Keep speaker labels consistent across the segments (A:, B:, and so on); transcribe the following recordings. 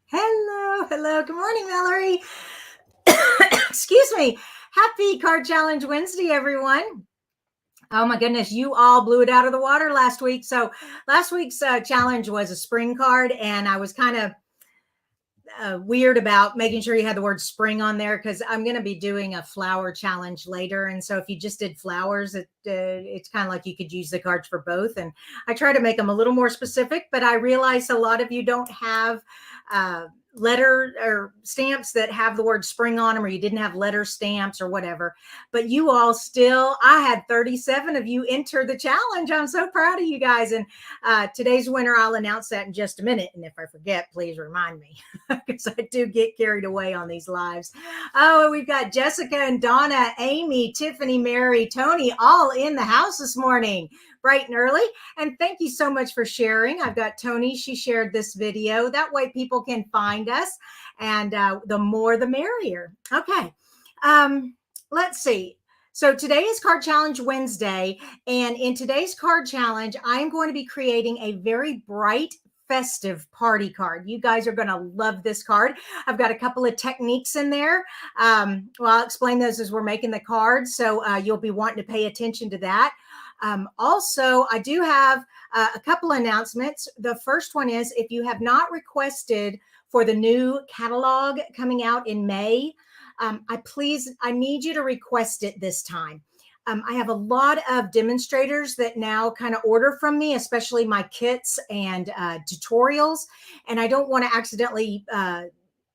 A: Hello, hello. Good morning, Mallory. Excuse me. Happy Card Challenge Wednesday, everyone. Oh my goodness, you all blew it out of the water last week. So last week's challenge was a spring card, and I was kind of weird about making sure you had the word spring on there because I'm going to be doing a flower challenge later. And so if you just did flowers, it's kind of like you could use the cards for both. And I try to make them a little more specific, but I realize a lot of you don't have letter or stamps that have the word spring on them, or you didn't have letter stamps or whatever. But you all still, I had 37 of you enter the challenge. I'm so proud of you guys. And today's winner, I'll announce that in just a minute. And if I forget, please remind me. Because I do get carried away on these lives. Oh, we've got Jessica and Donna, Amy, Tiffany, Mary, Tony, all in the house this morning, bright and early. And thank you so much for sharing. I've got Tony. She shared this video. That way people can find us. And the more, the merrier. Okay. Let's see. So today is Card Challenge Wednesday. And in today's card challenge, I'm going to be creating a very bright, festive party card. You guys are going to love this card. I've got a couple of techniques in there. Well, I'll explain those as we're making the card. So you'll be wanting to pay attention to that. Also, I do have a couple of announcements. The first one is if you have not requested for the new catalog coming out in May, I need you to request it this time. I have a lot of demonstrators that now kind of order from me, especially my kits and tutorials. And I don't want to accidentally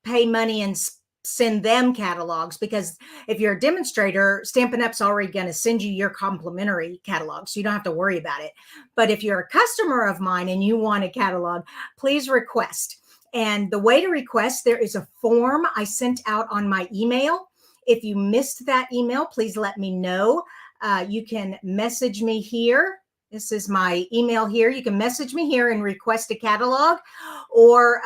A: pay money and send them catalogs, because if you're a demonstrator, Stampin' Up's already going to send you your complimentary catalog, so you don't have to worry about it. But if you're a customer of mine and you want a catalog, please request. And the way to request, there is a form I sent out on my email. If you missed that email, please let me know. You can message me here. This is my email here. You can message me here and request a catalog, or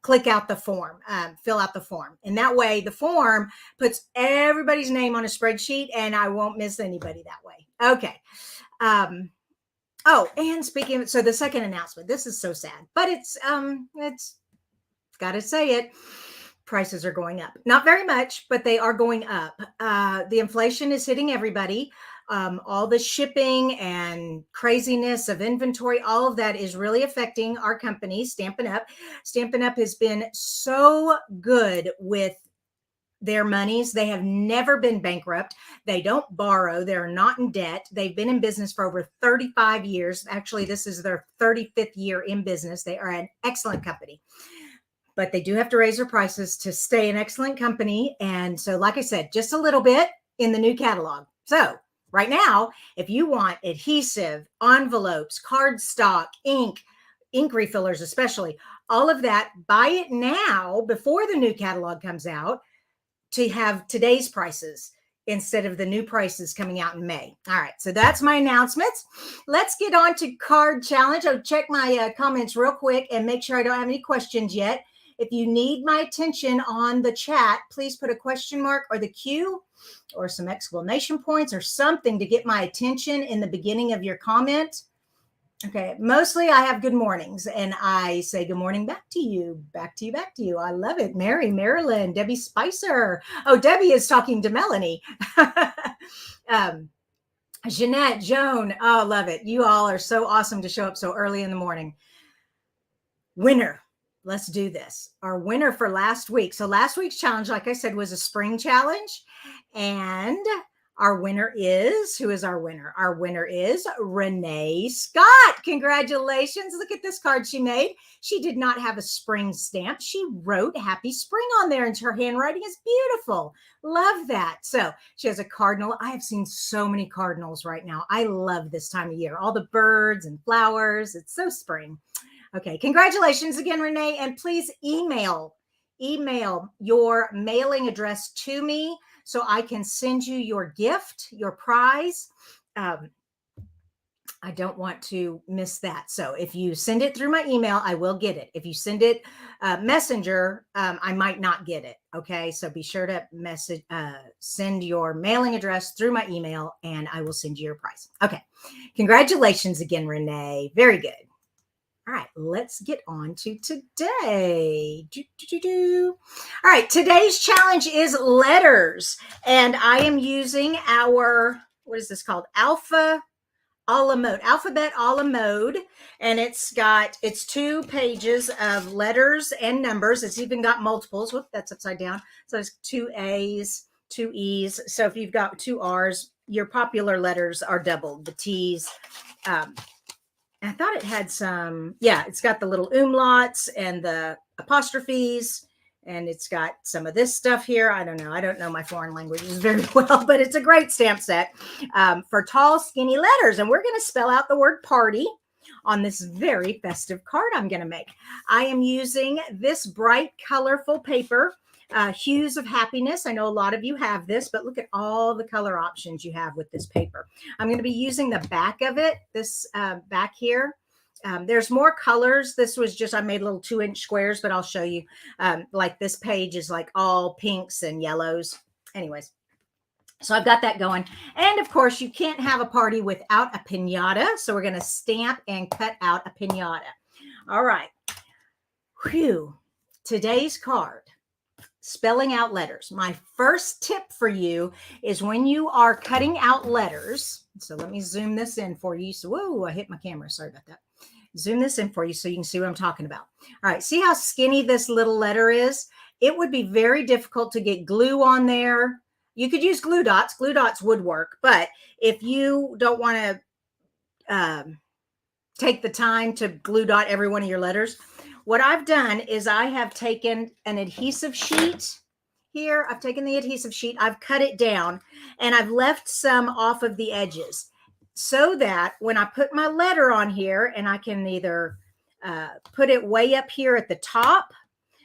A: click out the form, fill out the form. And that way the form puts everybody's name on a spreadsheet and I won't miss anybody that way. Okay. Oh, and speaking of, so the second announcement, this is so sad, but it's got to say it. Prices are going up. Not very much, but they are going up. The inflation is hitting everybody. All the shipping and craziness of inventory, all of that is really affecting our company, Stampin' Up. Stampin' Up has been so good with their monies. They have never been bankrupt. They don't borrow. They're not in debt. They've been in business for over 35 years. Actually, this is their 35th year in business. They are an excellent company. But they do have to raise their prices to stay an excellent company. And so, like I said, just a little bit in the new catalog. So right now, if you want adhesive, envelopes, cardstock, ink refillers, especially, all of that, buy it now before the new catalog comes out to have today's prices instead of the new prices coming out in May. All right, so that's my announcements. Let's get on to card challenge. I'll check my comments real quick and make sure I don't have any questions yet. If you need my attention on the chat, please put a question mark or the Q or some exclamation points or something to get my attention in the beginning of your comment. Okay, mostly I have good mornings and I say good morning back to you, back to you, back to you. I love it. Mary, Marilyn, Debbie Spicer. Oh, Debbie is talking to Melanie. Jeanette, Joan. Oh, love it. You all are so awesome to show up so early in the morning. Winner. Let's do this. Our winner for last week. So last week's challenge, like I said, was a spring challenge. And our winner is, who is our winner? Our winner is Renee Scott. Congratulations. Look at this card she made. She did not have a spring stamp. She wrote Happy Spring on there, and her handwriting is beautiful. Love that. So she has a cardinal. I have seen so many cardinals right now. I love this time of year. All the birds and flowers. It's so spring. Okay, congratulations again, Renee. And please email your mailing address to me so I can send you your gift, your prize. I don't want to miss that. So if you send it through my email, I will get it. If you send it messenger, I might not get it. Okay, so be sure to send your mailing address through my email and I will send you your prize. Okay, congratulations again, Renee. Very good. All right, let's get on to today. All right, today's challenge is letters. And I am using our, what is this called? Alphabet a la mode. And it's 2 pages of letters and numbers. It's even got multiples. Whoop, that's upside down. So it's 2 A's, 2 E's. So if you've got 2 R's, your popular letters are doubled. The T's, I thought it had some, yeah, it's got the little umlauts and the apostrophes, and it's got some of this stuff here. I don't know. I don't know my foreign languages very well, but it's a great stamp set for tall, skinny letters. And we're going to spell out the word party on this very festive card I'm going to make. I am using this bright, colorful paper, Hues of Happiness. I know a lot of you have this, but look at all the color options you have with this paper. I'm going to be using the back of it, this back here. There's more colors. This was just, I made little 2-inch squares, but I'll show you. Like this page is like all pinks and yellows. Anyways, so I've got that going. And of course, you can't have a party without a pinata. So we're going to stamp and cut out a pinata. All right. Whew. Today's card. Spelling out letters. My first tip for you is when you are cutting out letters. So let me zoom this in for you. So, whoa, I hit my camera. Sorry about that. Zoom this in for you so you can see what I'm talking about. All right. See how skinny this little letter is? It would be very difficult to get glue on there. You could use glue dots. Glue dots would work. But if you don't want to take the time to glue dot every one of your letters, what I've done is I have taken an adhesive sheet here. I've taken the adhesive sheet. I've cut it down and I've left some off of the edges so that when I put my letter on here, and I can either put it way up here at the top,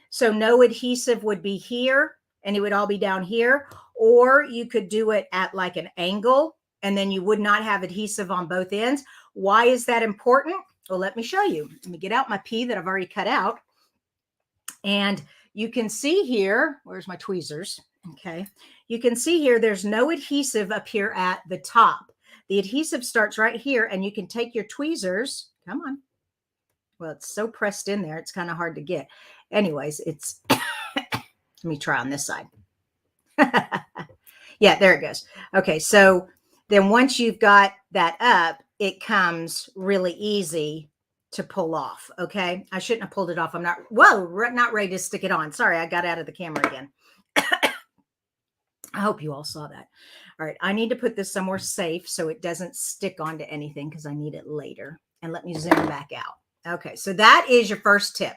A: so no adhesive would be here and it would all be down here, or you could do it at like an angle and then you would not have adhesive on both ends. Why is that important? Well, let me show you. Let me get out my P that I've already cut out. And you can see here, where's my tweezers? Okay. You can see here, there's no adhesive up here at the top. The adhesive starts right here, and you can take your tweezers. Come on. Well, it's so pressed in there, it's kind of hard to get. Anyways, it's, let me try on this side. Yeah, there it goes. Okay. So then once you've got that up, it comes really easy to pull off. Okay. I shouldn't have pulled it off. I'm not, not ready to stick it on. Sorry. I got out of the camera again. I hope you all saw that. All right. I need to put this somewhere safe so it doesn't stick onto anything because I need it later. And let me zoom back out. Okay. So that is your first tip.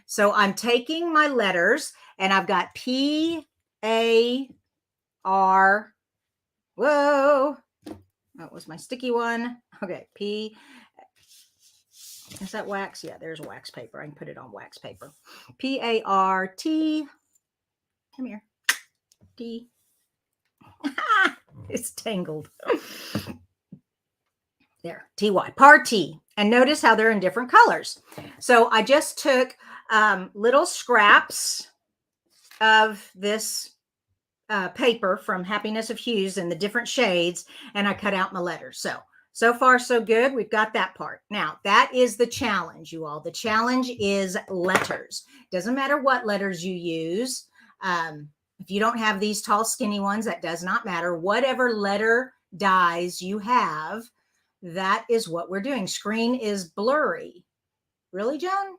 A: So I'm taking my letters and I've got P, A, R. Whoa. That was my sticky one. Okay, P. Is that wax? Yeah, there's wax paper. I can put it on wax paper. P-A-R-T. Come here. T. It's tangled. There. T-Y. Party. And notice how they're in different colors. So I just took little scraps of this paper from Happiness of Hues in the different shades, and I cut out my letters. So far, so good. We've got that part. Now, that is the challenge, you all. The challenge is letters. Doesn't matter what letters you use. If you don't have these tall, skinny ones, that does not matter. Whatever letter dies you have, that is what we're doing. Screen is blurry. Really, Joan?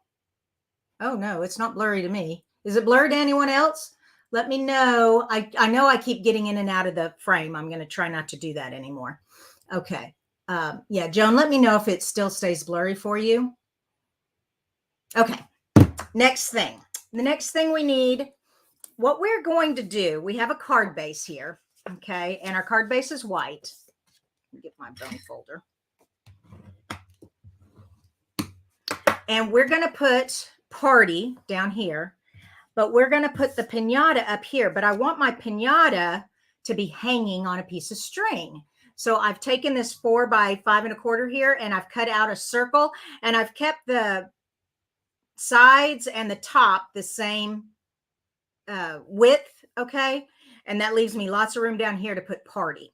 A: Oh, no, it's not blurry to me. Is it blurred to anyone else? Let me know. I know I keep getting in and out of the frame. I'm going to try not to do that anymore. Okay. Yeah, Joan, let me know if it still stays blurry for you. Okay. Next thing. The next thing we need, what we're going to do, we have a card base here. Okay. And our card base is white. Let me get my bone folder. And we're going to put party down here. But we're going to put the pinata up here. But I want my pinata to be hanging on a piece of string. So I've taken this 4 by 5 1/4 here, and I've cut out a circle, and I've kept the sides and the top the same width. Okay. And that leaves me lots of room down here to put party.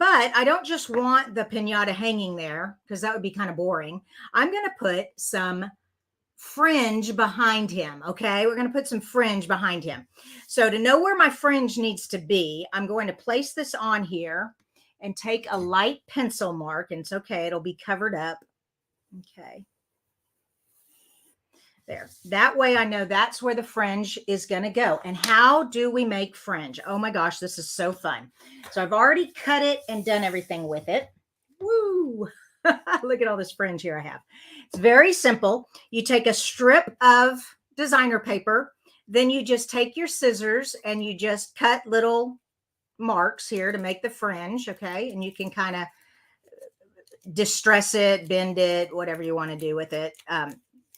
A: But I don't just want the pinata hanging there because that would be kind of boring. I'm going to put some fringe behind him. Okay, we're going to put some fringe behind him. So to know where my fringe needs to be, I'm going to place this on here and take a light pencil mark, and it's okay, it'll be covered up. Okay, there. That way I know that's where the fringe is going to go. And how do we make fringe? Oh my gosh, this is so fun. So I've already cut it and done everything with it. Woo! Look at all this fringe here I have. It's very simple. You take a strip of designer paper, then you just take your scissors and you just cut little marks here to make the fringe, okay? And you can kind of distress it, bend it, whatever you want to do with it.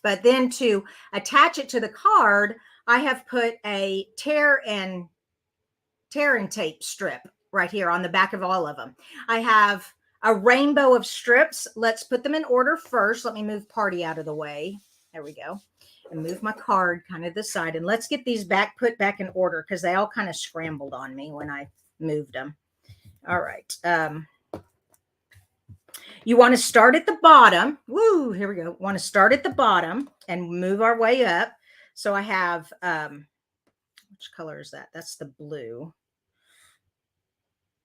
A: But then to attach it to the card, I have put a tear and tape strip right here on the back of all of them. I have a rainbow of strips. Let's put them in order first. Let me move Party out of the way. There we go. And move my card kind of this side. And let's get these put back in order because they all kind of scrambled on me when I moved them. All right. You want to start at the bottom. Woo, here we go. Want to start at the bottom and move our way up. So I have, which color is that? That's the blue.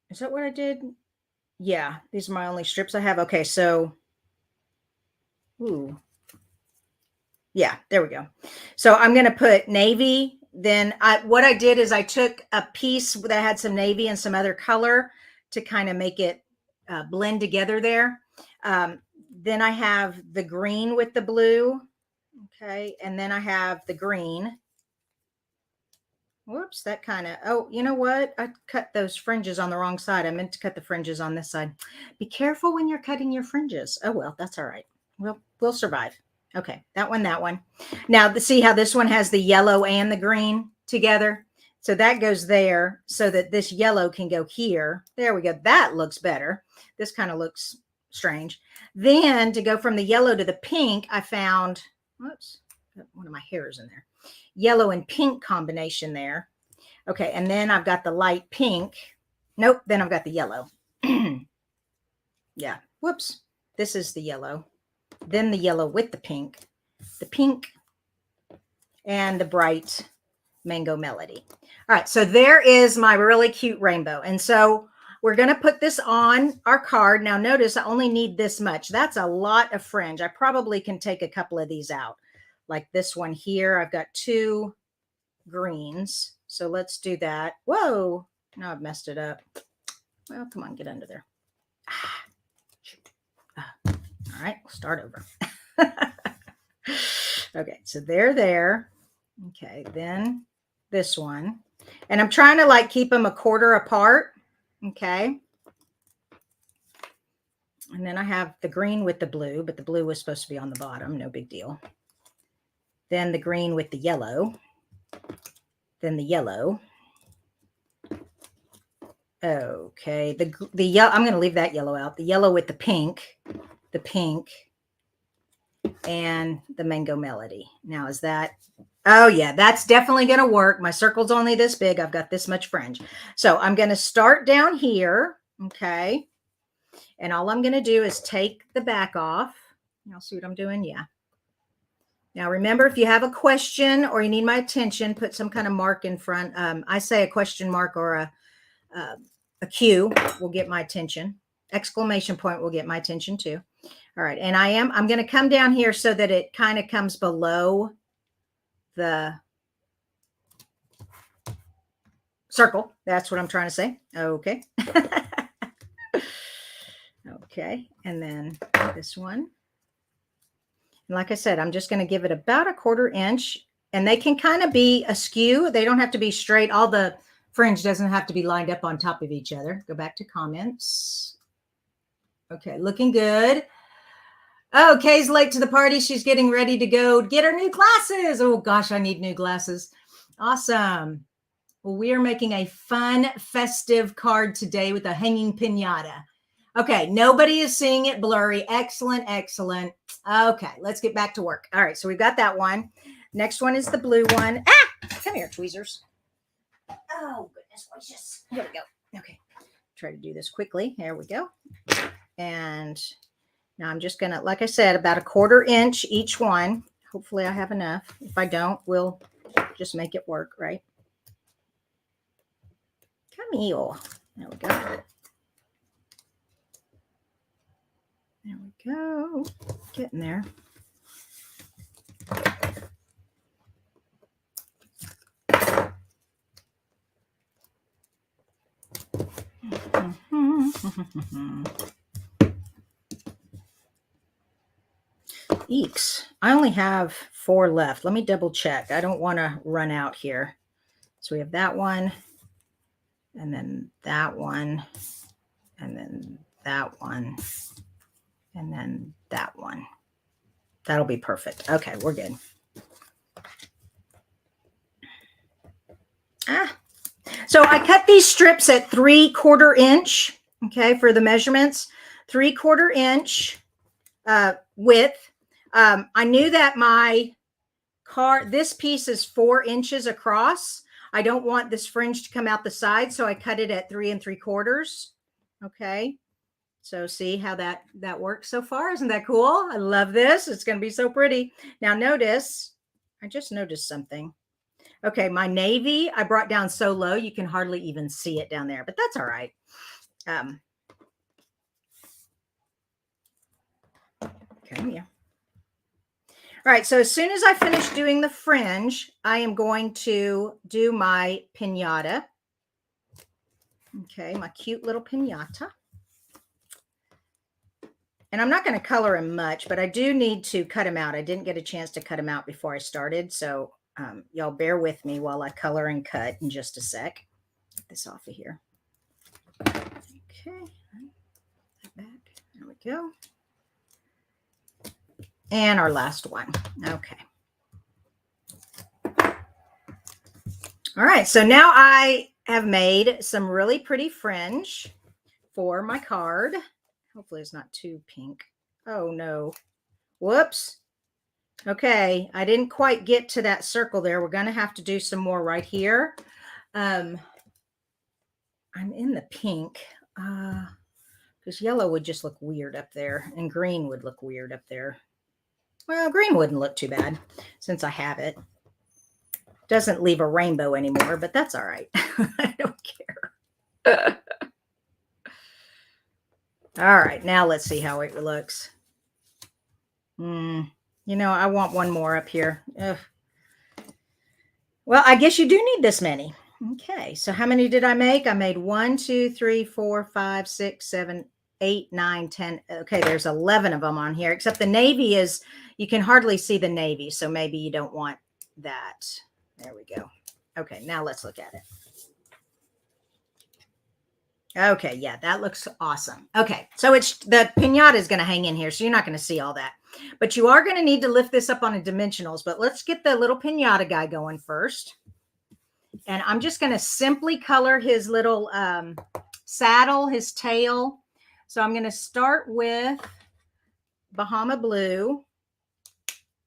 A: Is that what I did? Yeah, these are my only strips I have. Okay, so, ooh. Yeah, there we go. So I'm going to put navy. Then what I did is I took a piece that had some navy and some other color to kind of make it blend together there. Then I have the green with the blue. Okay. And then I have the green. Whoops, that kind of, oh, you know what? I cut those fringes on the wrong side. I meant to cut the fringes on this side. Be careful when you're cutting your fringes. Oh, well, that's all right. We'll survive. Okay, that one. Now, see how this one has the yellow and the green together? So that goes there so that this yellow can go here. There we go. That looks better. This kind of looks strange. Then to go from the yellow to the pink, I found, whoops, one of my hairs in there. Yellow and pink combination there. Okay, and then I've got the light pink. Nope, then I've got the yellow. Yeah, whoops. This is the yellow. Then the yellow with the pink, and the bright mango melody. All right, so there is my really cute rainbow. And so we're going to put this on our card. Now notice I only need this much. That's a lot of fringe. I probably can take a couple of these out. Like this one here, I've got 2 greens. So let's do that. Whoa, now I've messed it up. Well, come on, get under there. All right, we'll start over. Okay, so they're there. Okay, then this one. And I'm trying to like keep them a quarter apart. Okay. And then I have the green with the blue, but the blue was supposed to be on the bottom. No big deal. Then the green with the yellow. Then the yellow. Okay, the yellow, I'm going to leave that yellow out. The yellow with the pink, and the mango melody. Now is that, oh yeah, that's definitely going to work. My circle's only this big. I've got this much fringe. So I'm going to start down here. Okay. And all I'm going to do is take the back off. Y'all see what I'm doing? Yeah. Now, remember, if you have a question or you need my attention, put some kind of mark in front. I say a question mark or a Q will get my attention. Exclamation point will get my attention too. All right. And I'm going to come down here so that it kind of comes below the circle. That's what I'm trying to say. Okay. Okay. And then this one. And like I said, I'm just going to give it about a 1/4 inch, and they can kind of be askew. They don't have to be straight. All the fringe doesn't have to be lined up on top of each other. Go back to comments. Okay, looking good. Oh, Kay's late to the party. She's getting ready to go get her new glasses. Oh gosh, I need new glasses. Awesome. Well, we are making a fun, festive card today with a hanging pinata. Okay, nobody is seeing it blurry. Excellent, excellent. Okay, let's get back to work. All right, so we've got that one. Next one is the blue one. Ah, come here, tweezers. Oh, goodness gracious. Here we go. Okay, try to do this quickly. There we go. And now I'm just going to, like I said, about a 1/4 inch each one. Hopefully I have enough. If I don't, we'll just make it work, right? Camille. There we go. There we go. Getting there. Eeks. I only have 4 left. Let me double check. I don't want to run out here. So we have that one, and then that one, and then that one, and then that one. That'll be perfect. Okay, we're good. So I cut these strips at 3/4 inch, okay, for the measurements, 3/4 inch width. I knew that my this piece is 4 inches across. I don't want this fringe to come out the side, so I cut it at 3 3/4. Okay. So see how that works so far? Isn't that cool? I love this. It's going to be so pretty. Now notice, I just noticed something. Okay, my navy, I brought down so low, you can hardly even see it down there, but that's all right. Okay, yeah. All right, so as soon as I finish doing the fringe, I am going to do my pinata. Okay, my cute little pinata. And I'm not going to color him much, but I do need to cut him out. I didn't get a chance to cut him out before I started, so y'all bear with me while I color and cut in just a sec. Get this off of here. Okay, back. There we go. And our last one. Okay. All right, so now I have made some really pretty fringe for my card. Hopefully it's not too pink. Oh no. Whoops. Okay, I didn't quite get to that circle there. We're going to have to do some more right here. I'm in the pink because yellow would just look weird up there and green would look weird up there. Well, green wouldn't look too bad since I have it. Doesn't leave a rainbow anymore, but that's all right. I don't care. All right, now let's see how it looks. You know, I want one more up here. Ugh. Well, I guess you do need this many. Okay, so how many did I make? I made 1, 2, 3, 4, 5, 6, 7, 8, 9, 10. Okay, there's 11 of them on here, except the navy is, you can hardly see the navy, so maybe you don't want that. There we go. Okay, now let's look at it. Okay, yeah, that looks awesome. Okay, so it's the pinata is going to hang in here, so you're not going to see all that. But you are going to need to lift this up on a dimensionals. But let's get the little pinata guy going first. And I'm just going to simply color his little saddle, his tail. So I'm going to start with Bahama Blue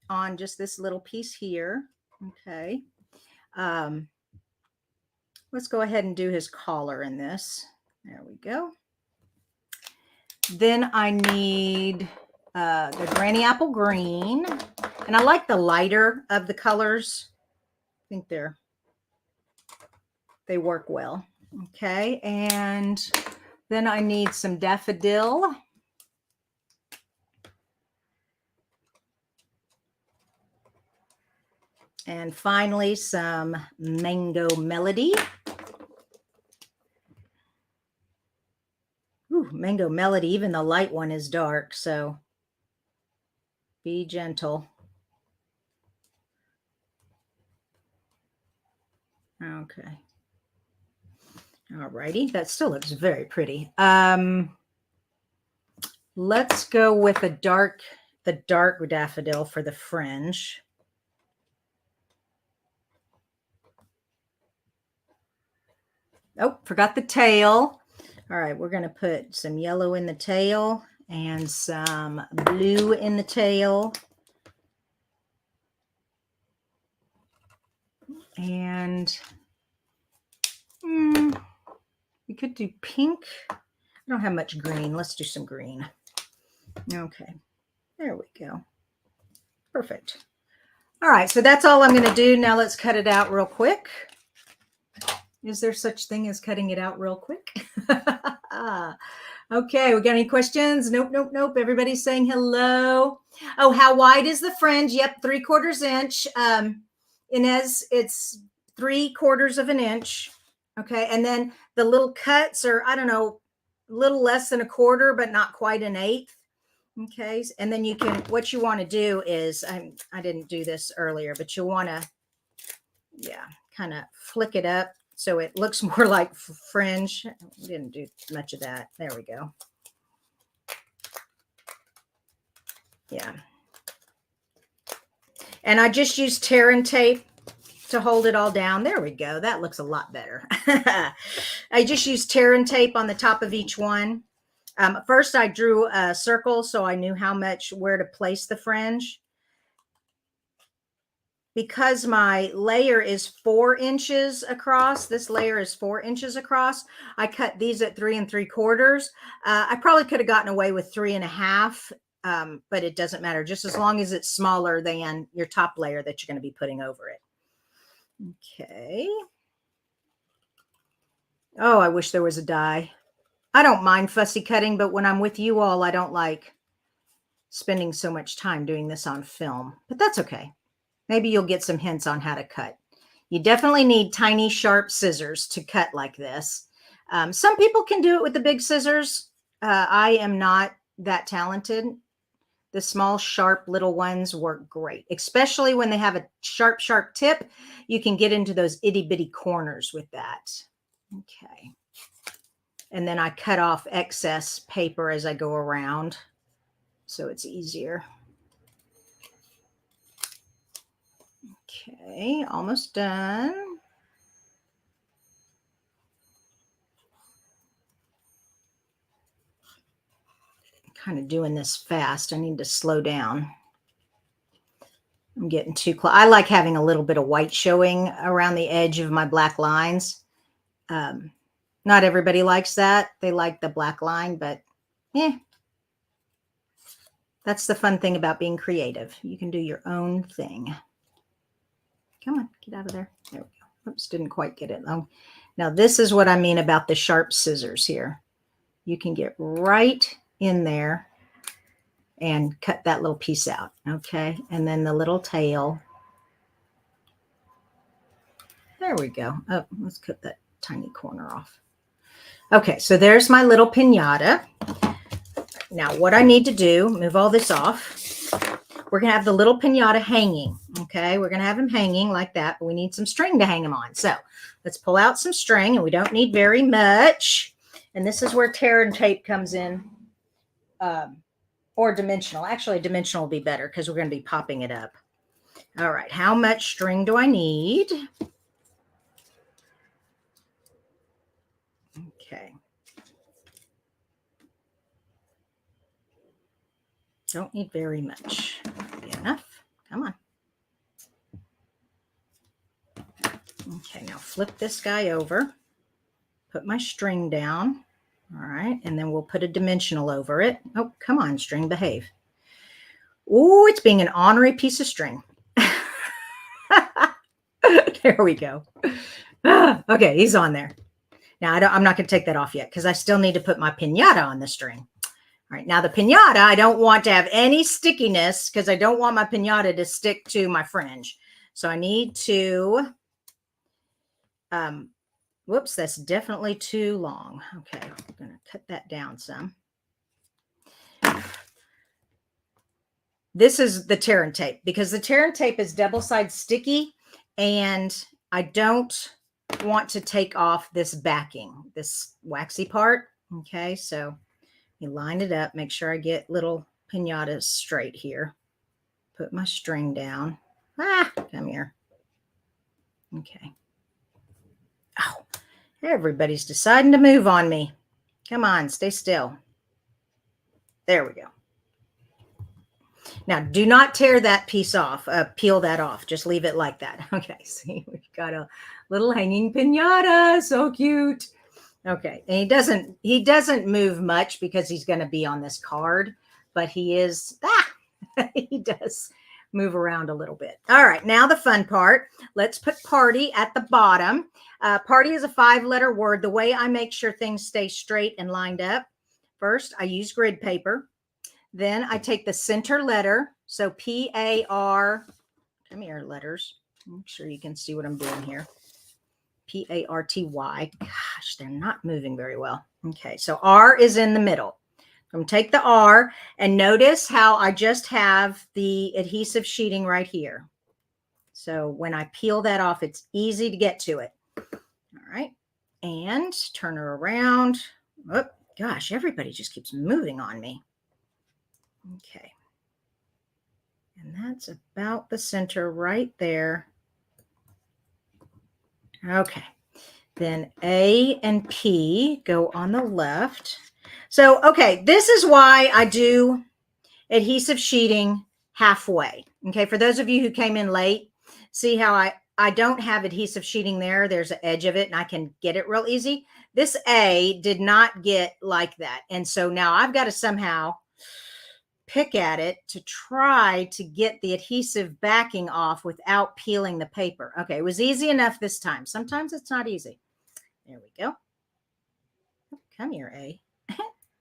A: on just this little piece here. Okay. Let's go ahead and do his collar in this. There we go. Then I need the Granny Apple Green. And I like the lighter of the colors. I think they work well. Okay. And then I need some Daffodil. And finally, some Mango Melody. Ooh, Mango Melody, even the light one is dark, so be gentle. Okay. All righty, that still looks very pretty. Let's go with the dark daffodil for the fringe. Oh, forgot the tail. All right, we're going to put some yellow in the tail and some blue in the tail. And we could do pink. I don't have much green. Let's do some green. Okay, there we go. Perfect. All right, so that's all I'm going to do. Now let's cut it out real quick. Is there such thing as cutting it out real quick? Okay, we got any questions? Nope, nope, nope. Everybody's saying hello. Oh, how wide is the fringe? Yep, 3/4 inch. Inez, it's 3/4 of an inch. Okay, and then the little cuts are, I don't know, a little less than a quarter, but not quite an eighth. Okay, and then you can, what you want to do is, I didn't do this earlier, but you want to, yeah, kind of flick it up so it looks more like fringe. Didn't do much of that. There we go. Yeah. And I just used tear and tape to hold it all down. There we go. That looks a lot better. I just used tear and tape on the top of each one. First, I drew a circle so I knew where to place the fringe. Because my layer is 4 inches across, this layer is 4 inches across, I cut these at 3 3/4. I probably could have gotten away with 3 1/2, but it doesn't matter, just as long as it's smaller than your top layer that you're going to be putting over it. Okay. Oh, I wish there was a die. I don't mind fussy cutting, but when I'm with you all, I don't like spending so much time doing this on film, but that's okay. Maybe you'll get some hints on how to cut. You definitely need tiny, sharp scissors to cut like this. Some people can do it with the big scissors. I am not that talented. The small, sharp little ones work great, especially when they have a sharp, sharp tip. You can get into those itty bitty corners with that. Okay. And then I cut off excess paper as I go around, so it's easier. Okay, almost done. Kind of doing this fast. I need to slow down. I'm getting too close. I like having a little bit of white showing around the edge of my black lines. Not everybody likes that. They like the black line, but that's the fun thing about being creative. You can do your own thing. Come on, get out of there. There we go. Oops, didn't quite get it. Oh, now this is what I mean about the sharp scissors here. You can get right in there and cut that little piece out. Okay, and then the little tail. There we go. Oh, let's cut that tiny corner off. Okay, so there's my little pinata. Now what I need to do, move all this off. We're going to have the little pinata hanging. Okay, we're going to have him hanging like that, but we need some string to hang him on. So let's pull out some string, and we don't need very much. And this is where tear and tape comes in, or dimensional. Actually, dimensional will be better because we're going to be popping it up. All right, how much string do I need? Okay. Don't need very much. That'll be enough. Come on. Okay, now flip this guy over. Put my string down. All right, and then we'll put a dimensional over it. Oh, come on, string, behave. Oh, it's being an ornery piece of string. There we go. Okay, he's on there. Now, I'm not going to take that off yet because I still need to put my pinata on the string. All right, now the pinata, I don't want to have any stickiness because I don't want my pinata to stick to my fringe. So I need to, whoops, that's definitely too long. Okay, I'm going to cut that down some. This is the tear and tape because the tear and tape is double-sided sticky, and I don't want to take off this backing, this waxy part. Okay, so you line it up, make sure I get little pinatas straight here. Put my string down. Come here. Okay. Oh, everybody's deciding to move on me. Come on, stay still. There we go. Now, do not tear that piece off, peel that off. Just leave it like that. Okay, see, we've got a little hanging pinata. So cute. Okay, and he doesn't move much because he's going to be on this card, but he is, he does move around a little bit. All right, now the fun part. Let's put party at the bottom. Party is a 5-letter word. The way I make sure things stay straight and lined up, first I use grid paper. Then I take the center letter. So P-A-R, come here, letters. Make sure you can see what I'm doing here. P-A-R-T-Y. Gosh, they're not moving very well. Okay, so R is in the middle. I'm going to take the R and notice how I just have the adhesive sheeting right here. So when I peel that off, it's easy to get to it. All right, and turn her around. Oh, gosh, everybody just keeps moving on me. Okay. And that's about the center right there. Okay. Then A and P go on the left. So, okay, this is why I do adhesive sheeting halfway. Okay, for those of you who came in late, see how I don't have adhesive sheeting there. There's an edge of it and I can get it real easy. This A did not get like that. And so now I've got to somehow pick at it to try to get the adhesive backing off without peeling the paper. Okay, it was easy enough this time. Sometimes it's not easy. There we go. Oh, come here, A.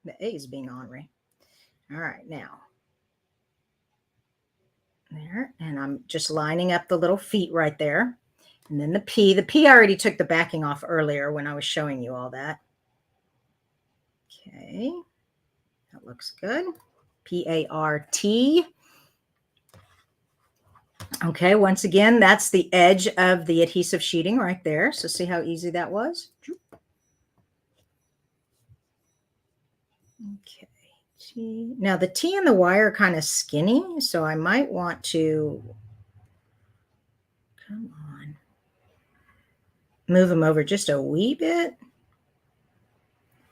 A: The A is being ornery. All right, now. There, and I'm just lining up the little feet right there. And then the P. The P I already took the backing off earlier when I was showing you all that. Okay, that looks good. P-A-R-T. Okay, once again, that's the edge of the adhesive sheeting right there. So see how easy that was? Okay, T. Now the T and the Y are kind of skinny, so I might want to, come on, move them over just a wee bit.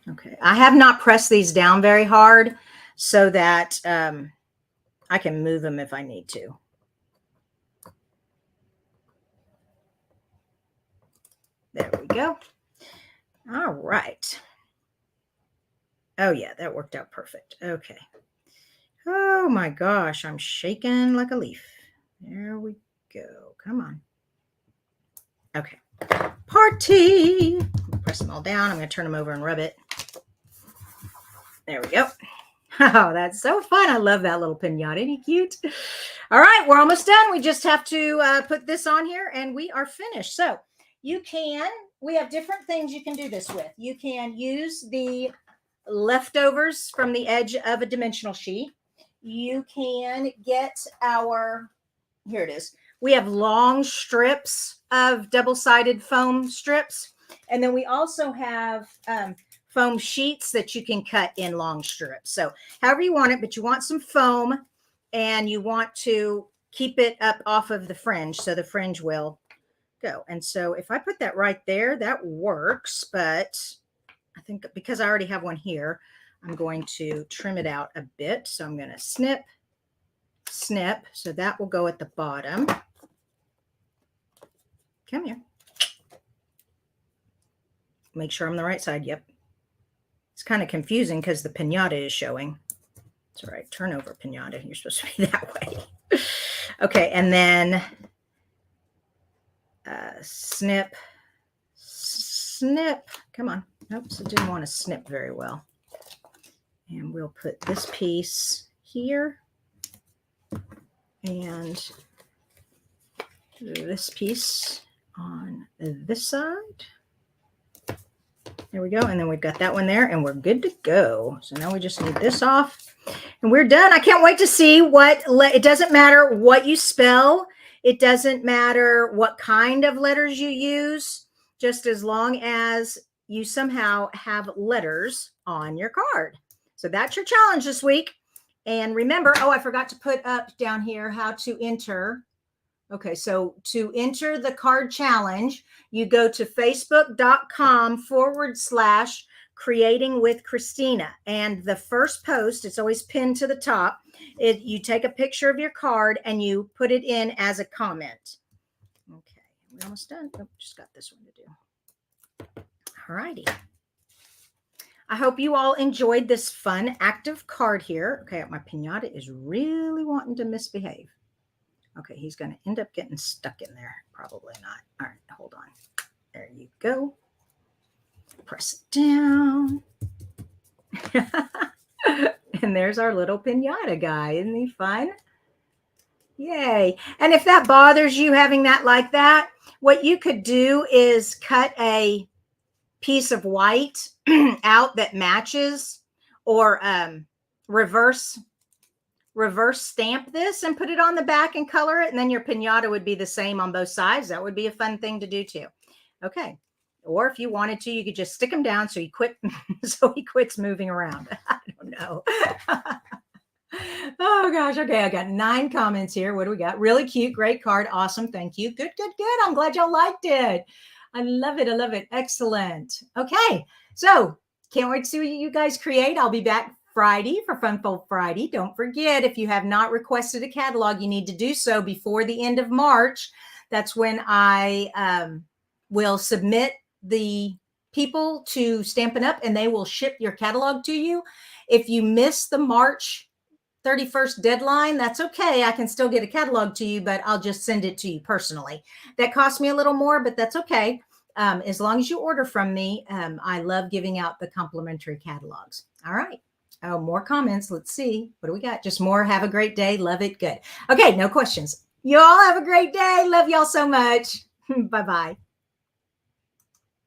A: Okay, I have not pressed these down very hard so that I can move them if I need to. There we go. All right. Oh, yeah, that worked out perfect. Okay. Oh, my gosh, I'm shaking like a leaf. There we go. Come on. Okay. Party. Press them all down. I'm going to turn them over and rub it. There we go. Oh, that's so fun. I love that little pinata. Isn't he cute? All right, we're almost done. We just have to put this on here and we are finished. So we have different things you can do this with. You can use the leftovers from the edge of a dimensional sheet. You can get here it is. We have long strips of double-sided foam strips. And then we also have foam sheets that you can cut in long strips. So however you want it, but you want some foam and you want to keep it up off of the fringe so the fringe will go. And so if I put that right there, that works. But I think because I already have one here, I'm going to trim it out a bit. So I'm going to snip, snip. So that will go at the bottom. Come here. Make sure I'm the right side. Yep. It's kind of confusing because the pinata is showing. It's all right. Turn over pinata. You're supposed to be that way. Okay. And then snip, snip. Come on. Oops, I didn't want to snip very well. And we'll put this piece here and this piece on this side. There we go. And then we've got that one there and we're good to go. So now we just need this off and we're done. I can't wait to see it doesn't matter what you spell. It doesn't matter what kind of letters you use, just as long as you somehow have letters on your card. So that's your challenge this week. And remember, oh, I forgot to put up down here how to enter. Okay, so to enter the card challenge, you go to facebook.com/creating with Kristina. And the first post, it's always pinned to the top. You take a picture of your card and you put it in as a comment. Okay, we're almost done. Oh, just got this one to do. All righty. I hope you all enjoyed this fun, active card here. Okay, my pinata is really wanting to misbehave. Okay, he's going to end up getting stuck in there. Probably not. All right, hold on. There you go. Press it down. And there's our little pinata guy. Isn't he fun? Yay. And if that bothers you having that like that, what you could do is cut a piece of white out that matches, or reverse stamp this and put it on the back and color it, and then your pinata would be the same on both sides. That would be a fun thing to do too. Okay. Or if you wanted to, you could just stick him down so he quits moving around. I don't know. Oh gosh. Okay, I got 9 comments here. What do we got? Really cute, great card, awesome, thank you. Good. I'm glad y'all liked it. I love it. Excellent. Okay, so can't wait to see what you guys create. I'll be back Friday for Funfold Friday. Don't forget, if you have not requested a catalog, you need to do so before the end of March. That's when I will submit the people to Stampin' Up, and they will ship your catalog to you. If you miss the March 31st deadline, that's okay. I can still get a catalog to you, but I'll just send it to you personally. That costs me a little more, but that's okay. As long as you order from me, I love giving out the complimentary catalogs. All right. Oh, more comments. Let's see. What do we got? Just more. Have a great day. Love it. Good. Okay. No questions. You all have a great day. Love y'all so much. Bye-bye.